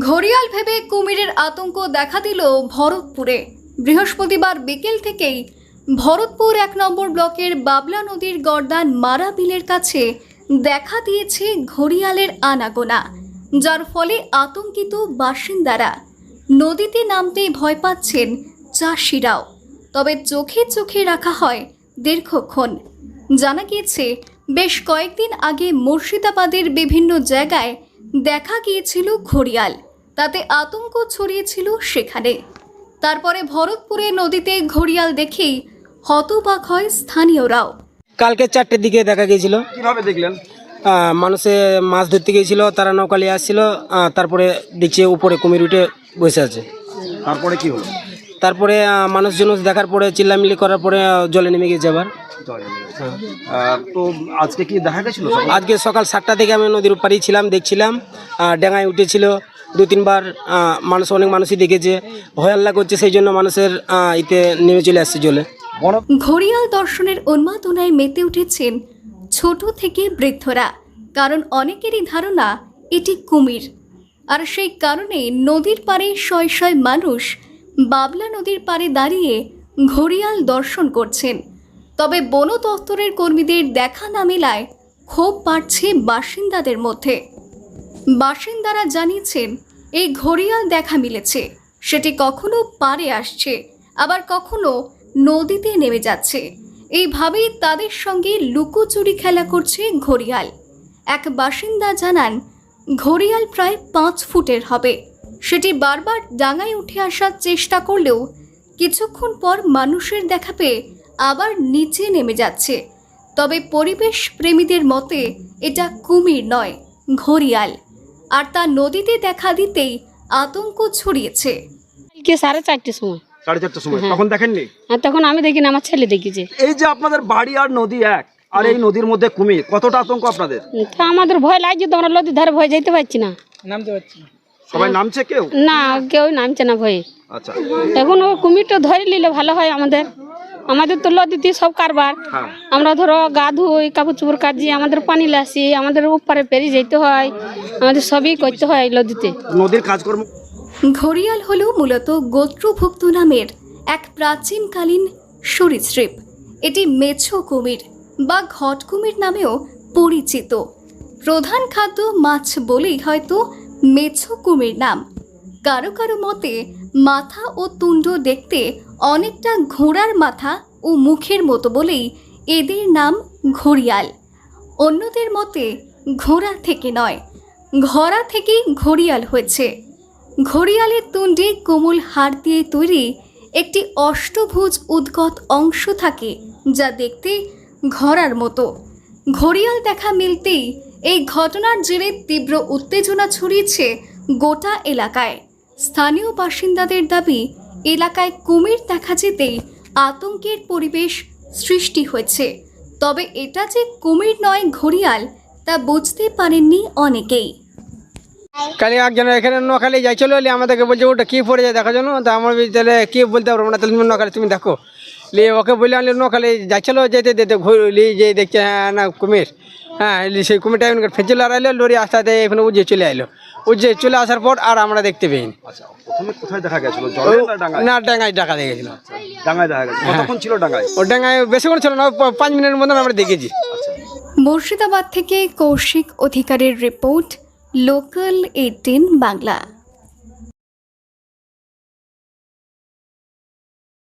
ঘড়িয়াল ভেবে কুমিরের আতঙ্ক দেখা দিল ভরতপুরে। বৃহস্পতিবার বিকেল থেকেই ভরতপুর ১ নম্বর ব্লকের বাবলা নদীর গর্দান মারা বিলের কাছে দেখা দিয়েছে ঘড়িয়ালের আনাগোনা, যার ফলে আতঙ্কিত বাসিন্দারা। নদীতে নামতে ভয় পাচ্ছেন চাষিরাও। তবে চোখে চোখে রাখা হয় দীর্ঘক্ষণ। জানা গিয়েছে বেশ কয়েকদিন আগে মুর্শিদাবাদের বিভিন্ন জায়গায় দেখা গিয়েছিল ঘড়িয়াল, তাতে আতঙ্ক ছড়িয়েছিল সেখানে। তারপরে ভরতপুরে নদীতে ঘড়িয়াল দেখেই হতবাক হয় স্থানীয়রাও। কালকে 4টের দিকে দেখা গিয়েছিল। কিভাবে দেখলেন? মানুষে মাছ ধরতে গিয়েছিল, তারা নৌকা নিয়ে আসছিল, তারপরে দেখছে উপরে কুমির উঠে বসে আছে। তারপরে কি হলো? তারপরে মানুষজন দেখার পরে চিল্লামিল্লি করার পরে জলে নেমে গেছে আবার। তো আজকে কি দেখা গেছিল? আজকে সকাল 7টা থেকে আমি নদীর পাড়েই ছিলাম, দেখছিলাম ডেঙায় উঠেছিল 2-3 বার। অনেক মানুষই দেখেছে, ভয় আল্লাহ করছে, সেই জন্য মানুষের ইতে নেমে চলে আসছে জলে। ঘড়িয়াল দর্শনের উন্মাদনায় মেতে উঠেছেন ছোট থেকে বৃদ্ধরা, কারণ অনেকেরই ধারণা এটি কুমির। আর সেই কারণে নদীর পাড়ে শয় শয় মানুষ বাবলা নদীর পাড়ে দাঁড়িয়ে ঘড়িয়াল দর্শন করছেন। তবে বন দপ্তরের কর্মীদের দেখা না মেলায় ক্ষোভ বাড়ছে বাসিন্দাদের মধ্যে। বাসিন্দারা জানিয়েছেন এই ঘড়িয়াল দেখা মিলেছে, সেটি কখনো পাড়ে আসছে, আবার কখনো নদীতে নেমে যাচ্ছে। এইভাবেই তাদের সঙ্গে লুকোচুরি খেলা করছে ঘড়িয়াল। এক বাসিন্দা জানান, ঘড়িয়াল প্রায় 5 ফুটের হবে। সেটি বারবার ডাঙায় উঠে আসার চেষ্টা করলেও কিছুক্ষণ পর মানুষের দেখা পেয়ে আবার নিচে নেমে যাচ্ছে। তবে পরিবেশ প্রেমীদের মতে এটা কুমির নয়, ঘড়িয়াল। আর তা নদীতে দেখা দিতেই আতঙ্ক ছড়িয়েছে। কালকে 4:30টার সময়। 4:30টার সময়? তখন দেখেননি? আর তখন আমি দেখিনি, আমার ছেলে দেখেছে। এই যে আপনাদের বাড়ি আর নদী এক, আর এই নদীর মধ্যে কুমির, কতটা আতঙ্ক আপনাদের? তা আমাদের ভয় লাগছে তো, আমরা নদীর ধারে ভয় যেতে পারছি না, নামতে পারছি না। সবাই নামছে? কেউ না, কেউ নামছে না ভয়ে। আচ্ছা, এখন ওই কুমিরটা ধরে নিলে ভালো হয়। আমাদের তো নদীতে সব কারবার। আমরা ধরো গা ধুই, কাপড় চোপড় কাজি, আমাদের পানি লাসি, আমাদের উপরে পেরিয়ে যেতে হয়, আমাদের সবই করতে হয় নদীতে। নদীর কাজকর্ম। ঘড়িয়াল হলো মূলত গোত্রভুক্ত নামের এক প্রাচীনকালীন সরীসৃপ। এটি মেছো কুমির বা ঘট কুমির নামেও পরিচিত। প্রধান খাদ্য মাছ বলেই হয়তো মেছো কুমির নাম। কারো কারো মতে মাথা ও তুণ্ড দেখতে অনেকটা ঘোড়ার মাথা ও মুখের মতো বলেই এদের নাম ঘড়িয়াল। অন্যদের মতে ঘোড়া থেকে নয়, ঘোড়া থেকেই ঘড়িয়াল হয়েছে। ঘড়িয়ালের তুণ্ডে কোমল হাড় দিয়ে তৈরি একটি অষ্টভুজ উদ্গত অংশ থাকে, যা দেখতে ঘোড়ার মতো। ঘড়িয়াল দেখা মিলতেই এই ঘটনার জেরে তীব্র উত্তেজনা ছড়িয়েছে গোটা এলাকায়। স্থানীয় বাসিন্দাদের দাবি, এলাকায় কুমির দেখা যেতেই আতঙ্কের পরিবেশ সৃষ্টি হয়েছে। তবে এটা যে কুমির নয় ঘড়িয়াল, তা বুঝতে পারেননি অনেকেই। কালি একজন এখানে নখালি যাইছিল, আমাদেরকে বলছে ওটা কি পড়ে যায় দেখার জন্য। তা আমার তাহলে কি বলতে পারবো না, তাহলে তুমি নখালি তুমি দেখো। ওকে বললে আমি নখালি যাইছিল, যেতে যেতে ঘুরলি যে দেখছে হ্যাঁ না কুমির। হ্যাঁ, সেই কুমিরটা ফেঁচিল আর আইলো, লরি আস্তে আস্তে এখানে উজ্জে চলে আইলো। উজ্জে চলে আসার পর আর আমরা দেখতে পাইনি। প্রথমে কোথায় দেখা গেছিল? জলে না ডাঙায়? না, ডাঙায় দেখা দেখেছিল। ডাঙায় দেখা গেছে। কতক্ষণ ছিল ডাঙায়? ও ডাঙায় বেশিক্ষণ ছিল না, 5 মিনিটের মতন আমরা দেখেছি। মুর্শিদাবাদ থেকে কৌশিক অধিকারের রিপোর্ট, লোকাল 18 বাংলা।